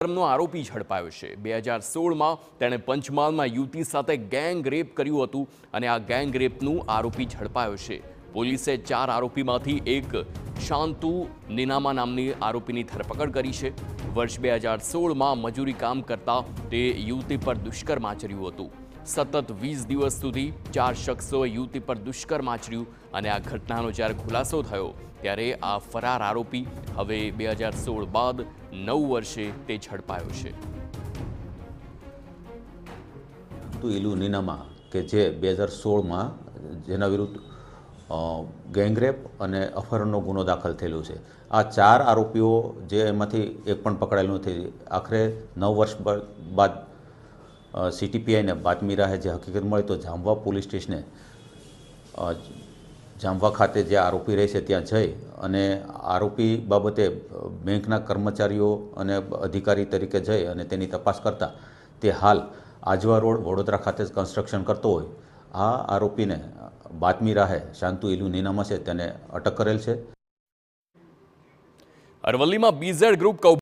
નો આરોપી ઝડપાયો છે। 2016માં તેણે પંચમહાલમાં યુવતી સાથે ગેંગ રેપ કર્યું હતું અને આ ગેંગ રેપનું આરોપી ઝડપાયો છે। પોલીસે 4 આરોપીમાંથી એક શાંતુ નીનામા નામની આરોપીની ધરપકડ કરી છે। વર્ષ 2016માં મજૂરી કામ કરતા તે યુવતી પર દુષ્કર્મ આચર્યું હતું। સતત 20 દિવસ સુધી 4 શખ્સોએ યુવતી પર દુષ્કર્મ આચર્યું અને આ ઘટનાનો જ્યારે ખુલાસો થયો ત્યારે આ ફરાર આરોપી હવે 2016 બાદ 9 વર્ષે તે ઝડપાયો છે। ઇલુ નીનામા કે જે 2016માં જેના વિરુદ્ધ ગેંગરેપ અને અપહરણનો ગુનો દાખલ થયેલો છે। આ 4 આરોપીઓ જે એમાંથી એક પણ પકડાયેલું નથી। આખરે 9 વર્ષ બાદ સીટીપીઆઈને બાતમી રાહે જે હકીકત મળી તો જામવા પોલીસ સ્ટેશને જામવા ખાતે જે આરોપી રહે છે ત્યાં જઈ અને આરોપી બાબતે બેંકના કર્મચારીઓ અને અધિકારી તરીકે જઈ અને તેની તપાસ કરતા તે હાલ આજવા રોડ વડોદરા ખાતે જ કન્સ્ટ્રક્શન કરતો હોય આ આરોપીને બાતમી રાહે શાંતુ ઇલુ નીનામા છે તેને અટક કરેલ છે। અરવલ્લીમાં બીઝેડ ગ્રુપ